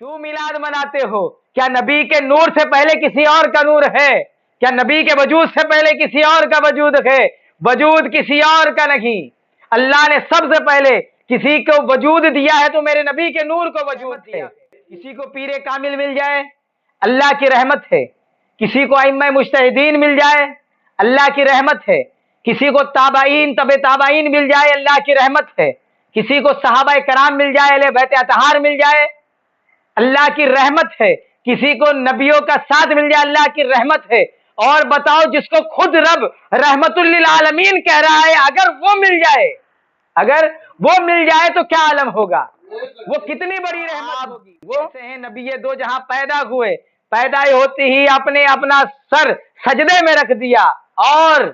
क्यों मिलाद मनाते हो? क्या नबी के नूर से पहले किसी और का नूर है? क्या नबी के वजूद से पहले किसी और का वजूद है? वजूद किसी और का नहीं, अल्लाह ने सबसे पहले किसी को वजूद दिया है तो मेरे नबी के नूर को वजूद दिया। किसी को पीरे कामिल मिल जाए, अल्लाह की रहमत है। किसी को अइम्मा मुज्तहिदीन मिल जाए, अल्लाह की रहमत है। किसी को ताबाइन तबे ताबाइन मिल जाए, अल्लाह की रहमत है। किसी को सहाबा कराम मिल जाए, अहले बैत अतहार मिल जाए, अल्लाह की रहमत है। किसी को नबियों का साथ मिल जाए, अल्लाह की रहमत है। और बताओ, जिसको खुद रब रहमतुल लिल आलमीन कह रहा है, अगर वो मिल जाए, अगर वो मिल जाए तो क्या आलम होगा, वो कितनी बड़ी रहमत होगी। वो से हैं नबी दो जहां पैदा हुए, पैदा होती ही आपने अपना सर सजदे में रख दिया और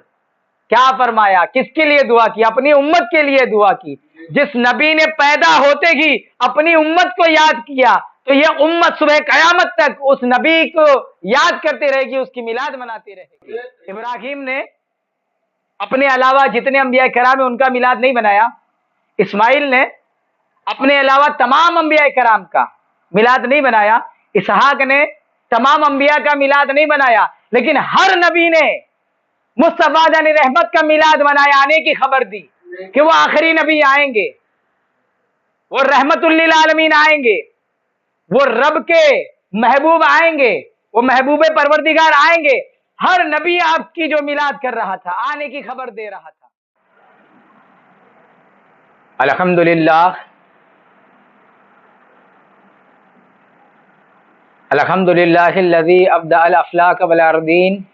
क्या फरमाया, किसके लिए दुआ की? अपनी उम्मत के लिए दुआ की। जिस नबी ने पैदा होते ही अपनी उम्मत को याद किया, तो ये उम्मत सुबह कयामत तक उस नबी को याद करते रहेगी, उसकी मिलाद मनाती रहेगी। इब्राहिम ने अपने अलावा जितने अंबिया कराम है उनका मिलाद नहीं बनाया। इस्माइल ने अपने अलावा तमाम अंबिया कराम का मिलाद नहीं बनाया। इसहाक ने तमाम अंबिया का मिलाद नहीं बनाया। लेकिन हर नबी ने मुस्तफा जानी रहमत का मिलाद मनाया, आने की खबर दी कि वो आखिरी नबी आएंगे, वो रहमतुल लिल आलमीन आएंगे, वो रब के महबूब आएंगे, वो महबूब परवरदिगार आएंगे। हर नबी आपकी जो मिलाद कर रहा था, आने की खबर दे रहा था। अल्हम्दुलिल्लाह, अल्हम्दुलिल्लाहिल्लज़ी अब्दअल अफ़लाक वल अर्दीन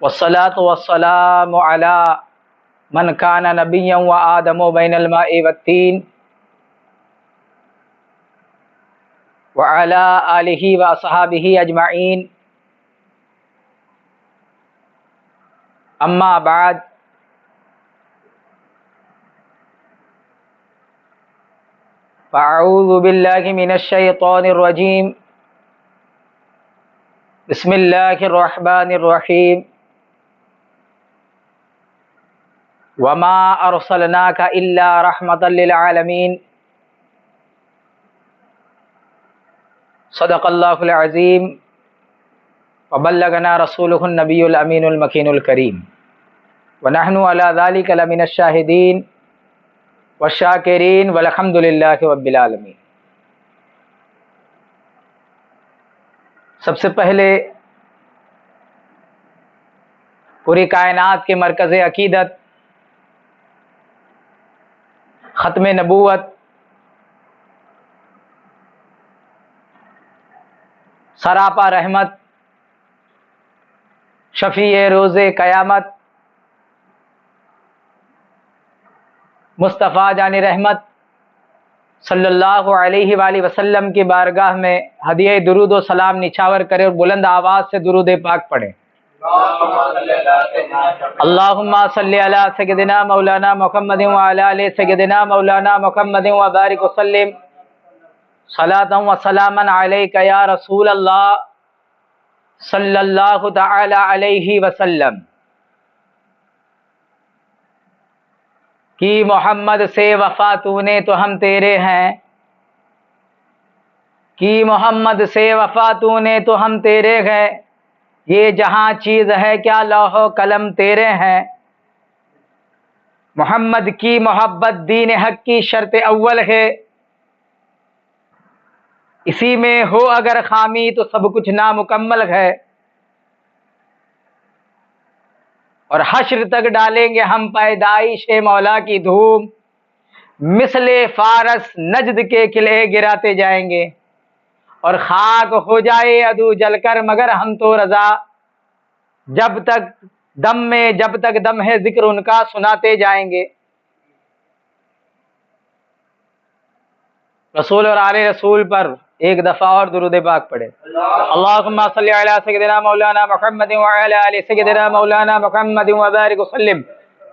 वस्सलातु वस्सलामु अला मन काना नबिय्यन व आदमु बैनल माइ वत्तीन व अला आलिहि व अस्हाबिहि अजमईन, अम्मा बाद। फ़अऊज़ु बिल्लाहि मिनश शैतानिर रजीम, बिस्मिल्लाहिर रहमानिर रहीम। वमा अरसलनाका इल्ला रहमतल लिल आलमीन, सदक़ल्लाहुल अज़ीम व बल्लगना रसूलुहुन नबियुल अमीनुल मकीनुल करीम व नहनु अला ज़ालिका लमिनश शाहिदीन वश्शाकिरीन वल्हम्दुलिल्लाहि रब्बिल आलमीन। सबसे पहले पूरी कायनात के मरकज़ अकीदत, ख़त्म नबूवत, सरापा रहमत, शफ़ीए रोज़े क़यामत, मुस्तफ़ा जानी रहमत सल्लल्लाहु अलैहि वसल्लम की बारगाह में हदिया दुरूद व सलाम निछावर करे और बुलंद आवाज़ से दुरूद पाक पढ़े। अल्लाहुम्मा सल्ली अला सय्यदिना मौलाना मुहम्मदिन व अला आलि सय्यदिना मौलाना मुहम्मदिन व बारिक वसल्लिम सलातन व सलामन अलैका या रसूल अल्लाह सल्लल्लाहु तआला अलैहि वसल्लम। कि मोहम्मद से वफ़ा तूने तो हम तेरे हैं, कि मोहम्मद से वफ़ा तूने तो हम तेरे हैं। ये जहाँ चीज़ है क्या लौहो कलम तेरे हैं। मोहम्मद की मोहब्बत दीन हक की शर्त अव्वल है, इसी में हो अगर खामी तो सब कुछ नामुकम्मल है। और हश्र तक डालेंगे हम पैदाइश मौला की धूम, मिसले फारस नजद के किले गिराते जाएंगे। और खाक हो जाए अदू जलकर मगर हम तो रजा, जब तक दम है जिक्र उनका सुनाते जाएंगे। रसूल और आले रसूल पर एक दफा और दुरूद पाक पढ़े। अल्लाहुम्मा सल्ली अला सय्यदिना मौलाना मुहम्मदिन व अला आलि सय्यदिना मौलाना मुहम्मदिन व बारिक वसल्लिम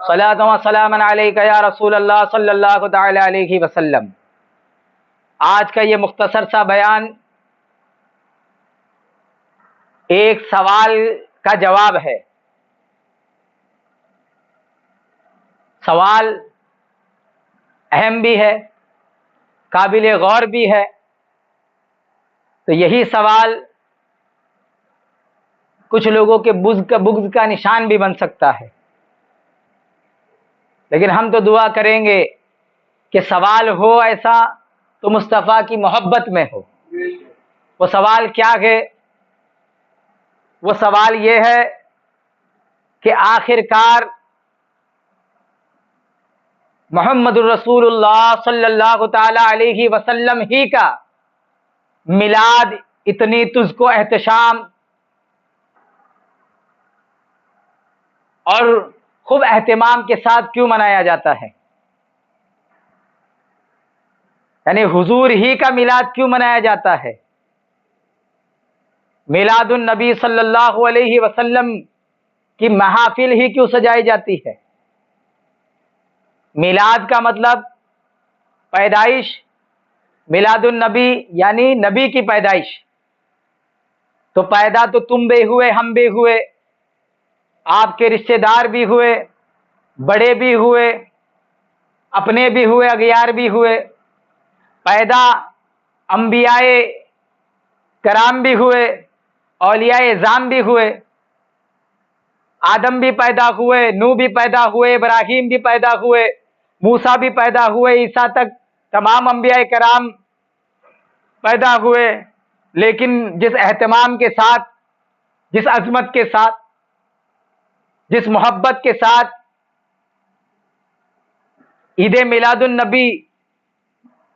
सलातन व सलामन अलैका या रसूल अल्लाह सल्लल्लाहु तआला अलैहि वसल्लम। आज का ये मुख्तसर सा बयान एक सवाल का जवाब है। सवाल अहम भी है قابل غور بھی ہے۔ تو یہی سوال کچھ لوگوں کے بغض کا نشان بھی بن سکتا ہے، لیکن ہم تو دعا کریں گے کہ سوال ہو ایسا تو مصطفیٰ کی محبت میں ہو۔ وہ سوال کیا ہے؟ وہ سوال یہ ہے کہ آخر کار محمد الرسول اللہ صلی اللہ تعالی علیہ وسلم ہی کا میلاد اتنی تجھ کو احتشام اور خوب اہتمام کے ساتھ کیوں منایا جاتا ہے؟ یعنی حضور ہی کا میلاد کیوں منایا جاتا ہے؟ میلاد النبی صلی اللہ علیہ وسلم کی محافل ہی کیوں سجائی جاتی ہے؟ میلاد کا مطلب پیدائش، میلاد النبی یعنی نبی کی پیدائش۔ تو پیدا تو تم بھی ہوئے، ہم بھی ہوئے، آپ کے رشتہ دار بھی ہوئے، بڑے بھی ہوئے، اپنے بھی ہوئے، اغیار بھی ہوئے، پیدا انبیاء کرام بھی ہوئے، اولیاء اعظام بھی ہوئے، آدم بھی پیدا ہوئے، نوح بھی پیدا ہوئے، ابراہیم بھی پیدا ہوئے، موسیٰ بھی پیدا ہوئے، عیسیٰ تک تمام انبیاء کرام پیدا ہوئے۔ لیکن جس اہتمام کے ساتھ، جس عظمت کے ساتھ، جس محبت کے ساتھ عید میلاد النبی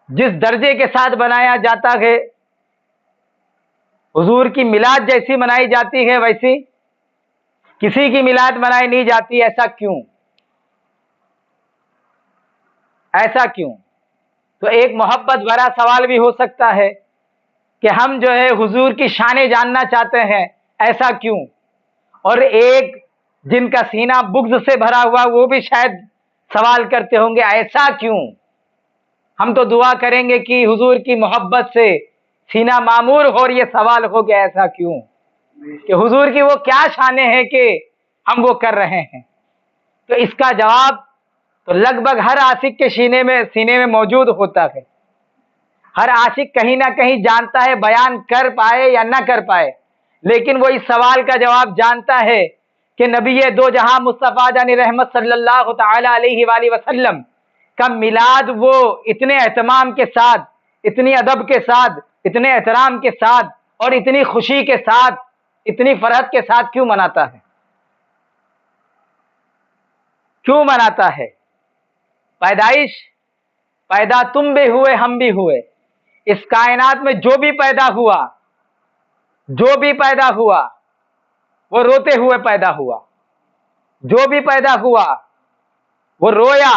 جس درجے کے ساتھ بنایا جاتا ہے، حضور کی میلاد جیسی منائی جاتی ہے ویسی کسی کی میلاد منائی نہیں جاتی۔ ایسا کیوں؟ ایسا کیوں؟ تو ایک محبت بھرا سوال بھی ہو سکتا ہے کہ ہم جو ہے حضور کی شانیں جاننا چاہتے ہیں، ایسا کیوں؟ اور ایک جن کا سینہ بغض سے بھرا ہوا وہ بھی شاید سوال کرتے ہوں گے ایسا کیوں؟ ہم تو دعا کریں گے کہ حضور کی محبت سے سینہ معمور ہو اور یہ سوال ہو کہ ایسا کیوں، کہ حضور کی وہ کیا شانیں ہیں کہ ہم وہ کر رہے ہیں۔ تو اس کا جواب تو لگ بھگ ہر عاشق کے سینے میں موجود ہوتا ہے۔ ہر عاشق کہیں نہ کہیں جانتا ہے، بیان کر پائے یا نہ کر پائے، لیکن وہ اس سوال کا جواب جانتا ہے کہ نبی دو جہاں مصطفیٰ جان رحمت صلی اللہ تعالی علیہ وآلہ وسلم کا میلاد وہ اتنے اہتمام کے ساتھ، اتنی ادب کے ساتھ، اتنے احترام کے ساتھ اور اتنی خوشی کے ساتھ، اتنی فرحت کے ساتھ کیوں مناتا ہے؟ کیوں مناتا ہے؟ پیدائش، پیدا تم بھی ہوئے، ہم بھی ہوئے۔ اس کائنات میں جو بھی پیدا ہوا، جو بھی پیدا ہوا وہ روتے ہوئے پیدا ہوا۔ جو بھی پیدا ہوا وہ رویا۔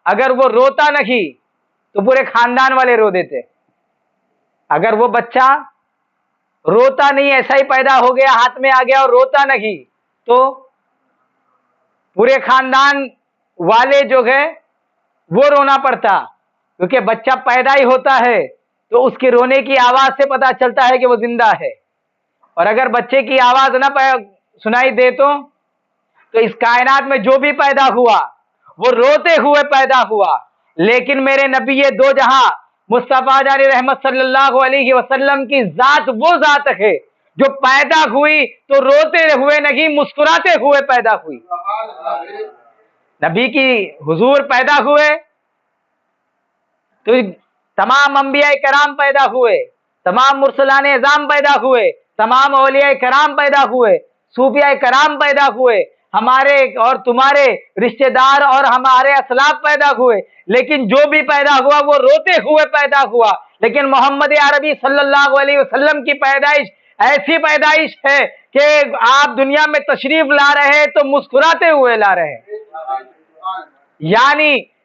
اگر وہ روتا نہیں تو پورے خاندان والے رو دیتے۔ اگر وہ بچہ روتا نہیں، ایسا ہی پیدا ہو گیا، ہاتھ میں آ گیا اور روتا نہیں، تو پورے خاندان والے جو ہے وہ رونا پڑتا، کیونکہ بچہ پیدا ہی ہوتا ہے تو اس کے رونے کی آواز سے پتا چلتا ہے کہ وہ زندہ ہے۔ اور اگر بچے کی آواز نہ سنائی دے تو اس کائنات میں جو بھی پیدا ہوا وہ روتے ہوئے پیدا ہوا۔ لیکن میرے نبی دو جہاں مصطفیٰ جان رحمت صلی اللہ علیہ وسلم کی ذات وہ ذات ہے جو پیدا ہوئی تو روتے ہوئے نہیں، مسکراتے ہوئے پیدا ہوئی۔ نبی کی حضور پیدا ہوئے تو تمام انبیاء کرام پیدا ہوئے، تمام مرسلان اعظام پیدا ہوئے، تمام اولیاء کرام پیدا ہوئے، صوفیاء کرام پیدا ہوئے، ہمارے اور تمہارے رشتہ دار اور ہمارے اسلاف پیدا ہوئے۔ لیکن جو بھی پیدا ہوا وہ روتے ہوئے پیدا ہوا۔ لیکن محمد عربی صلی اللہ علیہ وسلم کی پیدائش ایسی پیدائش ہے کہ آپ دنیا میں تشریف لا رہے ہیں تو مسکراتے ہوئے لا رہے ہیں،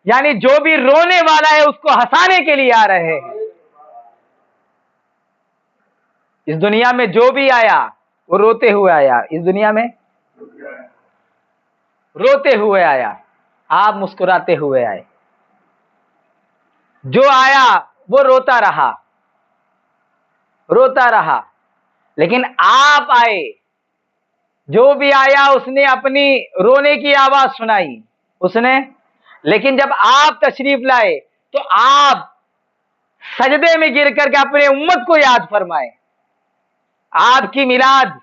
یعنی جو بھی رونے والا ہے اس کو ہنسانے کے لیے آ رہے ہیں۔ اس دنیا میں جو بھی آیا وہ روتے ہوئے آیا، اس دنیا میں روتے ہوئے آیا، آپ مسکراتے ہوئے آئے۔ جو آیا وہ روتا رہا، روتا رہا، لیکن آپ آئے، جو بھی آیا اس نے اپنی رونے کی آواز سنائی اس نے، لیکن جب آپ تشریف لائے تو آپ सजदे में गिर करके अपने उम्मत को याद फरमाए। आपकी मिलाद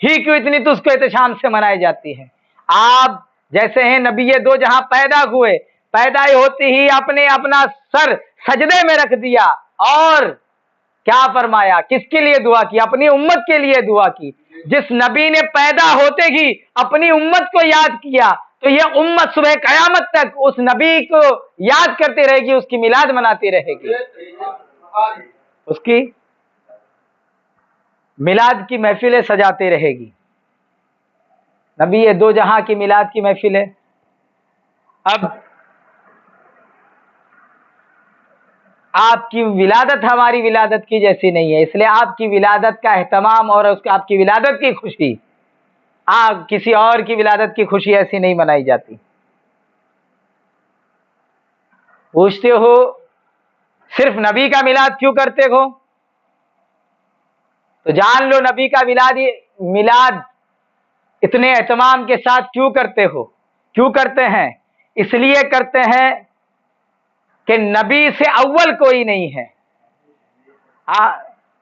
ही क्यों इतनी तुझको एहतशाम से मनाई जाती है? आप जैसे हैं नबी दो जहां पैदा हुए, पैदाई होती ही आपने अपना सर सजदे में रख दिया और क्या फरमाया? किसके लिए दुआ की? अपनी उम्मत के लिए दुआ की। जिस नबी ने पैदा होते ही अपनी उम्मत को याद किया, तो यह उम्मत सुबह कयामत तक उस नबी को याद करती रहेगी, उसकी मिलाद मनाती रहेगी, उसकी मिलाद की महफिलें सजाती रहेगी। नबी ये दो जहां की मिलाद की महफिल है। अब आपकी विलादत हमारी विलादत की जैसी नहीं है, इसलिए आपकी विलादत का एहतमाम और उसकी आपकी विलादत की खुशी, किसी और की विलादत की खुशी ऐसी नहीं मनाई जाती। पूछते हो सिर्फ नबी का मिलाद क्यों करते हो? तो जान लो नबी का मिलाद इतने एहतमाम के साथ क्यों करते हो, क्यों करते हैं? इसलिए करते हैं कि नबी से अव्वल कोई नहीं है।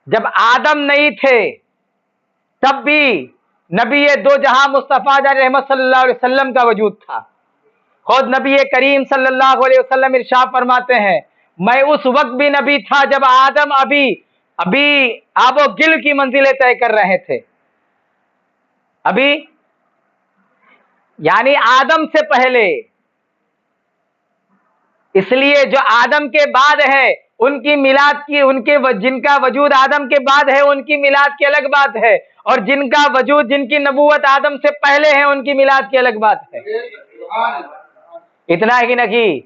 जब आदम नहीं थे तब भी नबी दो जहां मुस्तफा रहमत सल्लल्लाहु अलैहि वसल्लम का वजूद था। खुद नबी करीम सल्लल्लाहु अलैहि वसल्लम इरशाद फरमाते हैं, मैं उस वक्त भी नबी था जब आदम अभी आबो गिल की मंजिलें तय कर रहे थे। अभी यानी आदम से पहले। इसलिए जो आदम के बाद है उनकी मिलाद की, जिनका वजूद आदम के बाद है उनकी मिलाद की अलग बात है, और जिनका वजूद, जिनकी नबूवत आदम से पहले है उनकी मिलाद की अलग बात है। इतना ही नहीं,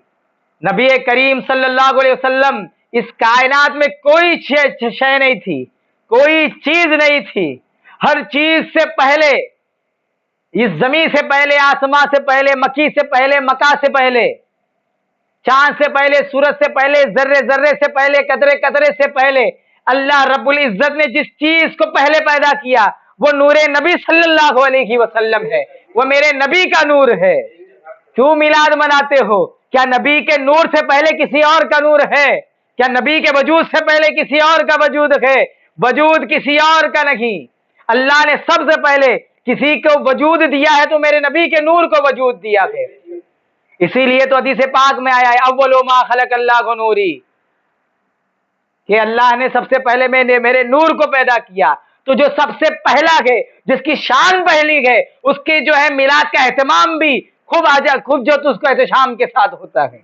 नबी करीम सल्लल्लाहु अलैहि वसल्लम, इस कायनात में कोई शय नहीं थी, कोई चीज नहीं थी, हर चीज से पहले, इस जमीन से पहले, आसमां से पहले, मक्की से पहले, मका से पहले, चांद से पहले, सूरज से पहले, जर्रे जर्रे से पहले, कतरे कतरे से पहले, अल्लाह रब्बुल इज्जत ने जिस चीज को पहले पैदा किया वो नूरे नबी सल्लल्लाहु अलैहि वसल्लम है, वो मेरे नबी का नूर है। क्यों मिलाद मनाते हो? क्या नबी के नूर से पहले किसी और का नूर है? क्या नबी के वजूद से पहले किसी और का वजूद है? वजूद किसी और का नहीं, अल्लाह ने सबसे पहले किसी को वजूद दिया है तो मेरे नबी के नूर को वजूद दिया है। इसीलिए तो हदीस पाक में आया है, अव्वलु मा खलक अल्लाहु नूरी, कि अल्लाह ने सबसे पहले मेरे नूर को पैदा किया। तो जो सबसे पहला है, जिसकी शान पहली है, उसके जो है मिलाद का एहतमाम भी खूब जो तो उसको एहतशाम के साथ होता है।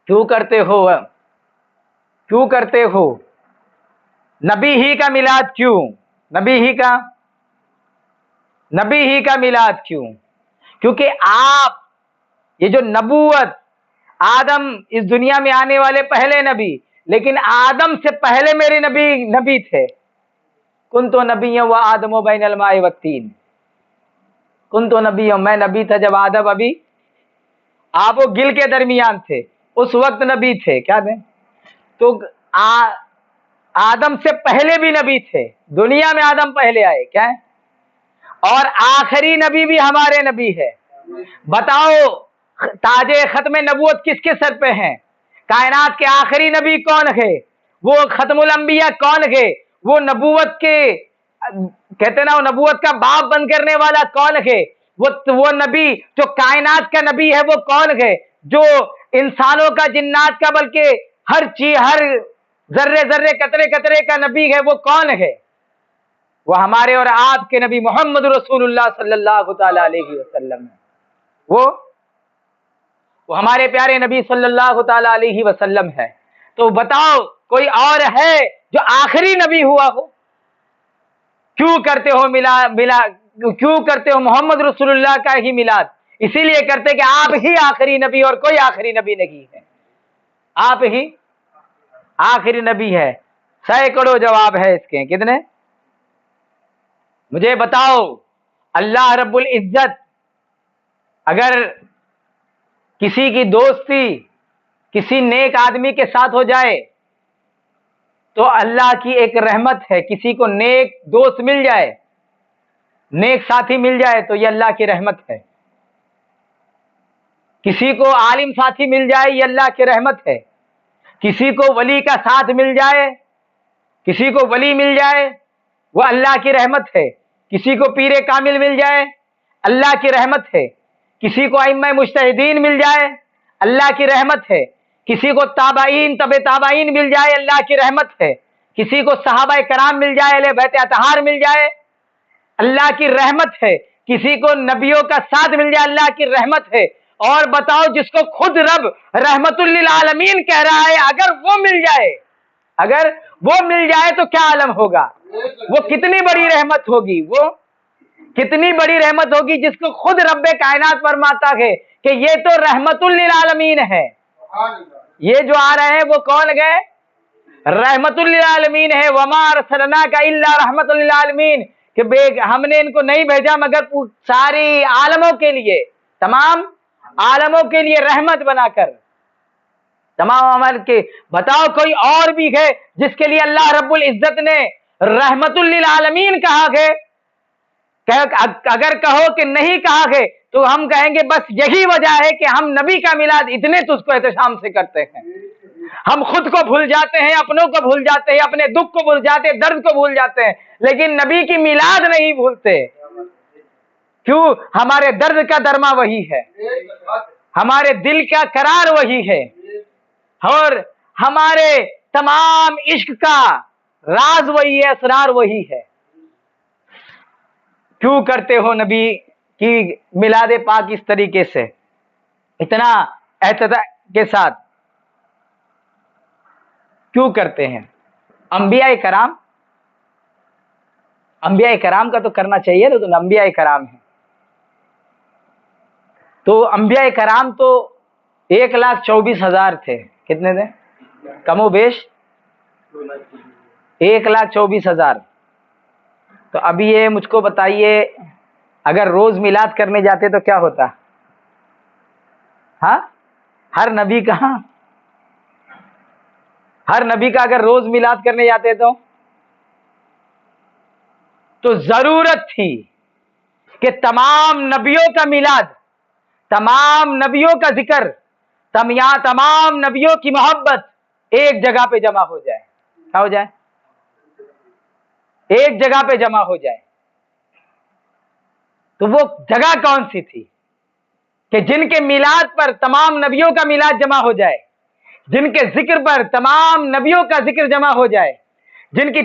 क्यों करते हो? क्यों करते हो? नबी ही का मिलाद क्यों? नबी ही का मिलाद क्यों? क्योंकि आप ये जो नबूवत, आदम इस दुनिया में आने वाले पहले नबी, लेकिन आदम से पहले मेरे नबी थे। कुन्तु नबिय्यन व आदमु बैनल माइ वत्तीन, कुन्तु नबिय्यन, मैं नबी था जब आदम अभी आबो गिल के दरमियान थे, उस वक्त नबी थे। क्या दें? तो आदम से पहले भी नबी थे, दुनिया में आदम पहले आए। क्या है? और आखिरी नबी भी हमारे नबी है। बताओ ताजे खत्म नबूवत किसके सर पे है? कायनात के आखिरी नबी कौन है? वो खत्मुल अंबिया कौन है? वो नबूवत के कहते ना, वो नबूवत का बाप बंद करने वाला कौन है? वो नबी जो कायनात का नबी है वो कौन है? जो इंसानों का, जिन्नात का, बल्कि हर चीज, हर जर्रे जर्रे, कतरे कतरे का नबी है, वो कौन है? वो हमारे और आपके नबी मोहम्मद रसूलुल्लाह सल्लल्लाहु तआला अलैहि वसल्लम है। वो हमारे प्यारे नबी सल्लल्लाहु तआला अलैहि वसल्लम है। तो बताओ कोई और है जो आखिरी नबी हुआ हो? क्यों करते हो क्यों करते हो मोहम्मद रसूलुल्लाह का ही मिलाद? इसीलिए करते कि आप ही आखिरी नबी और कोई आखिरी नबी नहीं है, आप ही आखिरी नबी है। सैकड़ों जवाब है इसके। कितने? मुझे बताओ। अल्लाह रब्बुल इज्जत अगर किसी की दोस्ती किसी नेक आदमी के साथ हो जाए तो अल्लाह की एक रहमत है। किसी को नेक दोस्त मिल जाए, नेक साथी मिल जाए तो ये अल्लाह की रहमत है। किसी को आलिम साथी मिल जाए ये अल्लाह की रहमत है। किसी को वली का साथ मिल जाए, किसी को वली मिल जाए, वो अल्लाह की रहमत है। किसी को पीरे कामिल मिल जाए, अल्लाह की रहमत है। किसी को अइम्मा मुज्तहिदीन मिल जाए, अल्लाह की रहमत है। किसी को ताबाइन तबे ताबाइन मिल जाए, अल्लाह की रहमत है। किसी को सहाबा कराम मिल जाए, अहले बैत अतहार मिल जाए, अल्लाह की रहमत है। किसी को नबियों का साथ मिल जाए, अल्लाह की रहमत है। और बताओ, जिसको खुद रब रहमतुल लिल आलमीन कह रहा है, अगर वो मिल जाए, अगर वो मिल जाए तो क्या आलम होगा? वो कितनी बड़ी रहमत होगी, वो कितनी बड़ी रहमत होगी, जिसको खुद रब्बे कायनात फरमाता है कि ये तो रहमतुल लिल आलमीन है। ये जो आ रहे हैं वो कौन गए? रहमतुल लिल आलमीन है। वमा अरसलनाका इल्ला रहमतुल लिल आलमीन, कि हमने इनको नहीं भेजा मगर सारी आलमों के लिए, तमाम आलमों के लिए रहमत बनाकर, तमाम अमल के। बताओ कोई और भी है जिसके लिए अल्लाह रब्बुल इज्जत ने रहमतुल लिल आलमीन कहा है? अगर कहो कि नहीं कहा है तो हम कहेंगे बस यही वजह है कि हम नबी का मिलाद इतने तुझको एहतशाम से करते हैं। हम खुद को भूल जाते हैं, अपनों को भूल जाते हैं, अपने दुख को भूल जाते हैं, दर्द को भूल जाते हैं, लेकिन नबी की मिलाद नहीं भूलते। क्यों? हमारे दर्द का दरमा वही है, हमारे दिल का करार वही है, और हमारे तमाम इश्क का राज वही है, असरार वही है। क्यों करते हो नबी की मिलाद पाक इस तरीके से, इतना एहतियात के साथ क्यों करते हैं? अंबिया कराम का तो करना चाहिए ना, तो अंबिया कराम है। तो अंबिया कराम तो 1,24,000 थे। कितने थे? कमो बेश 1,24,000। तो अभी ये मुझको बताइए, अगर रोज मिलाद करने जाते तो क्या होता? हाँ, हर नबी का अगर रोज मिलाद करने जाते तो जरूरत थी कि तमाम नबियों का मिलाद, तमाम नबियों का जिक्र, तमाम नबियों की मोहब्बत एक जगह पे जमा हो जाए। क्या हो जाए? एक जगह पे जमा हो जाए। तो वो जगह कौन सी थी कि जिनके मिलाद पर तमाम नबियों का मिलाद जमा हो जाए, जिनके जिक्र पर तमाम नबियों का जिक्र जमा हो जाए, जिनकी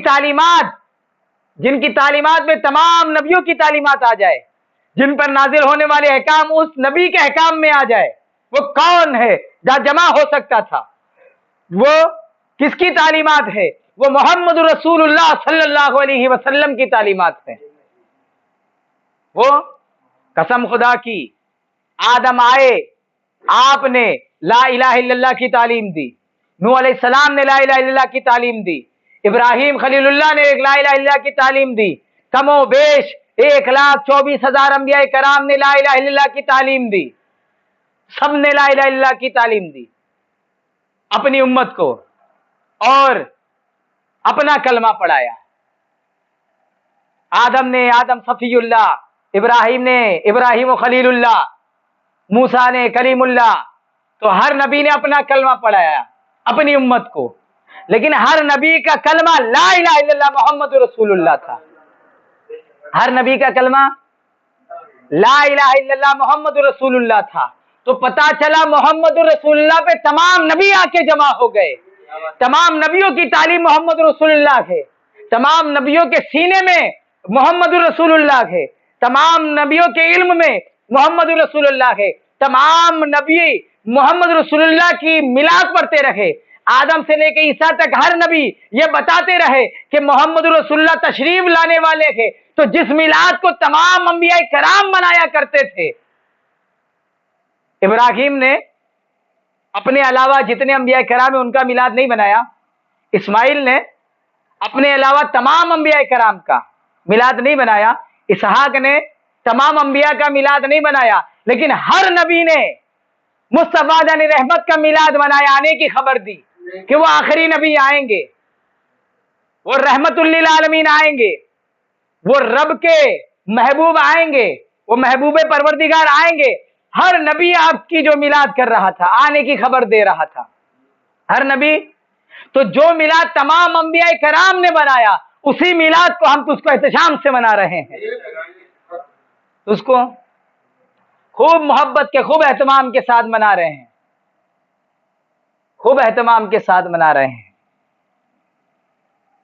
तालीमात में तमाम नबियों की तालीमात आ जाए, जिन पर नाजिल होने वाले अहकाम उस नबी के अहकाम में आ जाए। वो कौन है जहां जमा हो सकता था? वो किसकी तालीमात है? वो मोहम्मद रसूलुल्लाह सल्लल्लाहु अलैहि वसल्लम की तालीमात है। वो कसम खुदा की, आदम आए, आपने ला इलाहा इल्लल्लाह की तालीम दी, नूह अलैहिस्सलाम ने ला इलाहा इल्लल्लाह की तालीम दी, इब्राहिम खलीलुल्लाह ने ला इलाहा इल्लल्लाह की तालीम दी, कमो बेश 1,24,000 अंबिया कराम ने ला इलाहा इल्लल्लाह की तालीम दी। सब ने ला इलाहा इल्लल्लाह की तालीम दी अपनी उम्मत को, और अपना कलमा पढ़ाया। आदम सफीउल्लाह, इब्राहिम ने इब्राहिम खलीलुल्लाह, मूसा ने कलीमुल्लाह। तो हर नबी ने अपना कलमा पढ़ाया अपनी उम्मत को, लेकिन हर नबी का कलमा ला इलाहा इल्लल्लाह मोहम्मद रसूलुल्लाह था। हर नबी का कलमा ला इलाहा इल्लल्लाह मोहम्मद रसूलुल्लाह था। तो पता चला मोहम्मद रसूलुल्लाह पे तमाम नबी आके जमा हो गए। तमाम नबियों की तालीम मोहम्मद रसूलुल्लाह है, तमाम नबियों के सीने में मोहम्मद रसूलुल्लाह है, तमाम नबियों के इल्म में मोहम्मद रसूलुल्लाह है। तमाम नबी मोहम्मद रसूलुल्लाह की मिलाद पढ़ते रहे। आदम से लेकर ईसा तक हर नबी ये बताते रहे कि मोहम्मद रसूलुल्लाह तशरीफ लाने वाले थे। तो जिस मिलाद को तमाम अंबिया कराम मनाया करते थे, इब्राहिम ने अपने अलावा जितने अंबिया कराम है उनका मिलाद नहीं बनाया, इस्माइल ने अपने अलावा तमाम अंबिया कराम का मिलाद नहीं बनाया, इसहाक ने तमाम अंबिया का मिलाद नहीं बनाया, लेकिन हर नबी ने मुस्तफा जाने रहमत का मिलाद मनाया, आने की खबर दी कि वो आखिरी नबी आएंगे, वो रहमतुल लिल आलमीन आएंगे, वो रब के महबूब आएंगे, वो महबूबे परवरदिगार आएंगे। हर नबी आपकी जो मिलाद कर रहा था, आने की खबर दे रहा था। ہر نبی. تو جو میلاد تمام انبیاء کرام نے بنایا اسی میلاد کو ہم اس کو احتشام سے منا رہے ہیں. اس کو خوب محبت کے خوب اہتمام کے ساتھ منا رہے ہیں, خوب اہتمام کے ساتھ منا رہے ہیں.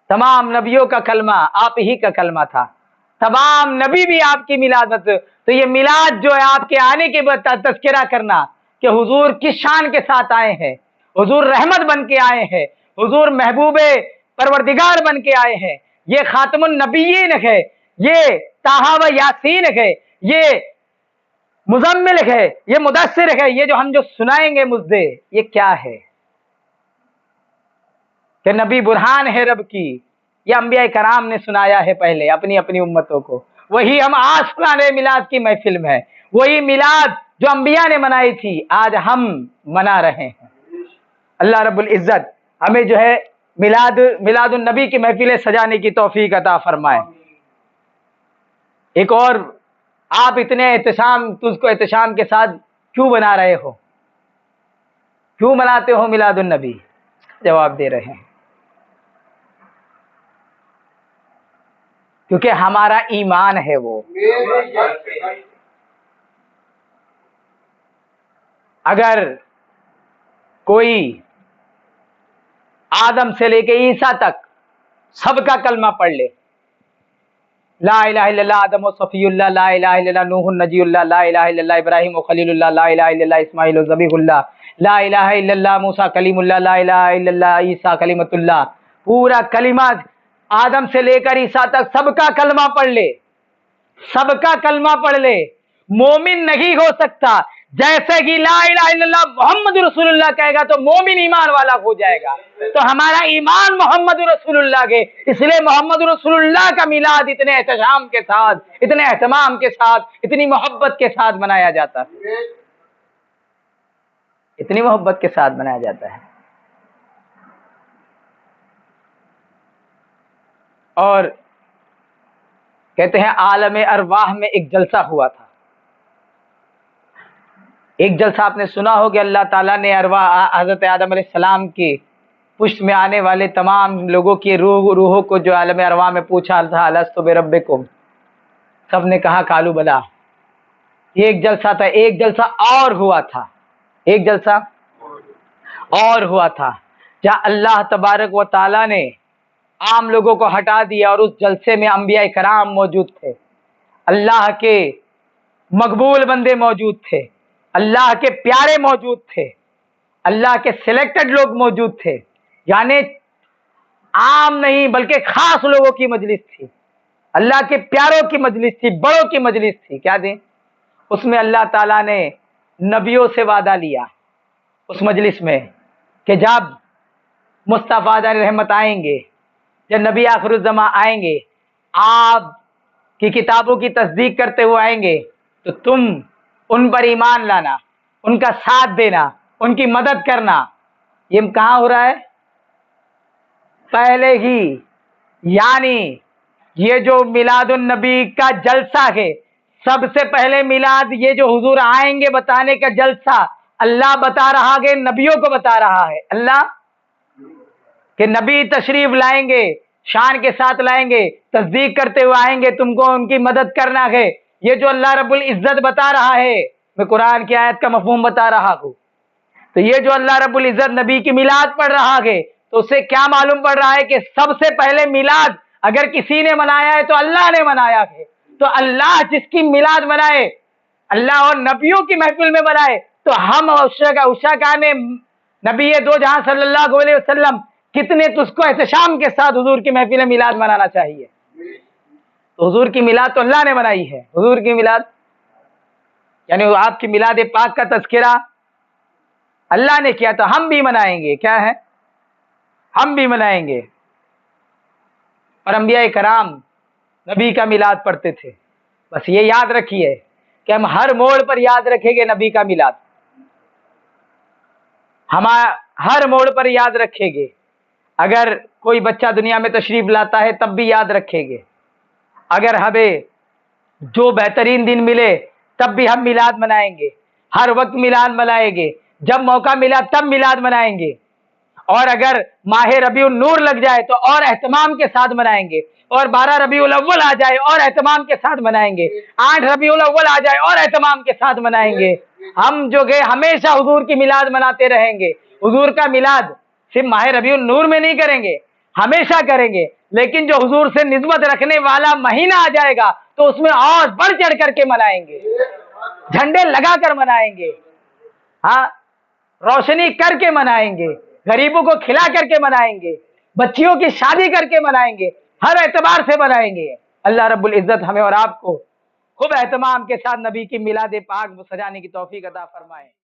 تمام نبیوں کا کلمہ آپ ہی کا کلمہ تھا, تمام نبی بھی آپ کی میلاد. تو یہ میلاد جو ہے آپ کے آنے کے بعد تذکرہ کرنا کہ حضور کس شان کے ساتھ آئے ہیں, حضور رحمت بن کے آئے ہیں, حضور محبوب پروردگار بن کے آئے ہیں, یہ خاتم النبیین ہے, یہ طٰہٰ و یاسین ہے, یہ مزمل ہے, یہ مدثر ہے, یہ جو ہم جو سنائیں گے مجدے, یہ کیا ہے کہ نبی برہان ہے رب کی. یہ انبیاء کرام نے سنایا ہے پہلے اپنی اپنی امتوں کو. وہی ہم آج پرانے میلاد کی محفل میں, وہی میلاد جو انبیاء نے منائی تھی آج ہم منا رہے ہیں. اللہ رب العزت ہمیں جو ہے میلاد النبی کی محفلیں سجانے کی توفیق عطا فرمائے. ایک اور, آپ اتنے احتشام کے ساتھ کیوں بنا رہے ہو, کیوں مناتے ہو میلاد النبی؟ جواب دے رہے ہیں کیونکہ ہمارا ایمان ہے وہ. اگر کوئی آدم سے لے کے عیسیٰ تک سب کا کلمہ پڑھ لے, لا الہ الا اللہ آدم و صفی اللہ, لا الہ الا اللہ نوح نجی اللہ, لا الہ الا اللہ ابراہیم و خلیل اللہ, لا الہ الا اللہ اسماعیل و ذبیح اللہ, لا الہ الا اللہ موسیٰ کلیم اللہ, لا الہ الا اللہ عیسیٰ کلمۃ اللہ, پورا کلمہ آدم سے لے کر عیسیٰ تک سب کا کلمہ پڑھ لے, سب کا کلمہ پڑھ لے, مومن نہیں ہو سکتا. جیسے کہ لا الہ الا اللہ محمد رسول اللہ کہے گا تو مومن ایمان والا ہو جائے گا. تو ہمارا ایمان محمد رسول اللہ کے, اس لیے محمد رسول اللہ کا میلاد اتنے احتشام کے ساتھ, اتنے اہتمام کے ساتھ, اتنی محبت کے ساتھ منایا جاتا ہے, اتنی محبت کے ساتھ منایا جاتا ہے. اور کہتے ہیں عالم ارواح میں ایک جلسہ ہوا تھا. ایک جلسہ آپ نے سنا ہو کہ اللہ تعالیٰ نے ارواح حضرت آدم علیہ السلام کی پشت میں آنے والے تمام لوگوں کی روحوں کو جو عالم ارواح میں پوچھا تھا, الستو بربکم, سب نے کہا قالوا بلی. یہ ایک جلسہ تھا. ایک جلسہ اور ہوا تھا, ایک جلسہ اور ہوا تھا جہاں اللہ تبارک و تعالیٰ نے عام لوگوں کو ہٹا دیا اور اس جلسے میں انبیاء کرام موجود تھے, اللہ کے مقبول بندے موجود تھے, اللہ کے پیارے موجود تھے, اللہ کے سلیکٹڈ لوگ موجود تھے. یعنی عام نہیں بلکہ خاص لوگوں کی مجلس تھی, اللہ کے پیاروں کی مجلس تھی, بڑوں کی مجلس تھی. کیا دیں اس میں اللہ تعالیٰ نے نبیوں سے وعدہ لیا اس مجلس میں کہ جب مصطفیٰ رحمت آئیں گے, جب نبی آخر الزماں آئیں گے, آپ کی کتابوں کی تصدیق کرتے ہوئے آئیں گے, تو تم ان پر ایمان لانا, ان کا ساتھ دینا, ان کی مدد کرنا. یہ کہاں ہو رہا ہے؟ پہلے ہی. یعنی یہ جو میلاد النبی کا جلسہ ہے, سب سے پہلے میلاد یہ جو حضور آئیں گے بتانے کا جلسہ اللہ بتا رہا ہے, نبیوں کو بتا رہا ہے اللہ کہ نبی تشریف لائیں گے, شان کے ساتھ لائیں گے, تصدیق کرتے ہوئے آئیں گے, تم کو ان کی مدد کرنا ہے. یہ جو اللہ رب العزت بتا رہا ہے, میں قرآن کی آیت کا مفہوم بتا رہا ہوں. تو یہ جو اللہ رب العزت نبی کی میلاد پڑھ رہا ہے, تو اسے کیا معلوم پڑ رہا ہے کہ سب سے پہلے میلاد اگر کسی نے منایا ہے تو اللہ نے منایا ہے. تو اللہ جس کی میلاد منائے, اللہ اور نبیوں کی محفل میں منائے, تو ہم عشاقان نبی دو جہاں صلی اللہ علیہ وسلم کتنے تجھ کو احتشام کے ساتھ حضور کی محفل میلاد منانا چاہیے. تو حضور کی میلاد تو اللہ نے منائی ہے. حضور کی میلاد یعنی آپ کی میلاد پاک کا تذکرہ اللہ نے کیا, تو ہم بھی منائیں گے. کیا ہے؟ ہم بھی منائیں گے. اور انبیاء کرام نبی کا میلاد پڑھتے تھے. بس یہ یاد رکھیے کہ ہم ہر موڑ پر یاد رکھیں گے نبی کا میلاد, ہم ہر موڑ پر یاد رکھیں گے. اگر کوئی بچہ دنیا میں تشریف لاتا ہے تب بھی یاد رکھیں گے. اگر ہمیں جو بہترین دن ملے تب بھی ہم میلاد منائیں گے. ہر وقت میلاد منائیں گے, جب موقع ملا تب میلاد منائیں گے. اور اگر ماہ ربیع النور لگ جائے تو اور اہتمام کے ساتھ منائیں گے، اور 12 ربیع الاول آ جائے اور اہتمام کے ساتھ منائیں گے، 8 ربیع الاول آ جائے اور اہتمام کے ساتھ منائیں گے۔ ہم جو کہ ہمیشہ حضور کی میلاد مناتے رہیں گے، حضور کا میلاد صرف ماہ ربیع النور میں نہیں کریں گے، ہمیشہ کریں گے، لیکن جو حضور سے نسبت رکھنے والا مہینہ آ جائے گا تو اس میں اور بڑھ چڑھ کر کے منائیں گے، جھنڈے لگا کر منائیں گے، ہاں، روشنی کر کے منائیں گے، غریبوں کو کھلا کر کے منائیں گے، بچیوں کی شادی کر کے منائیں گے، ہر اعتبار سے منائیں گے۔ اللہ رب العزت ہمیں اور آپ کو خوب اہتمام کے ساتھ نبی کی میلاد پاک سجانے کی توفیق عطا فرمائے۔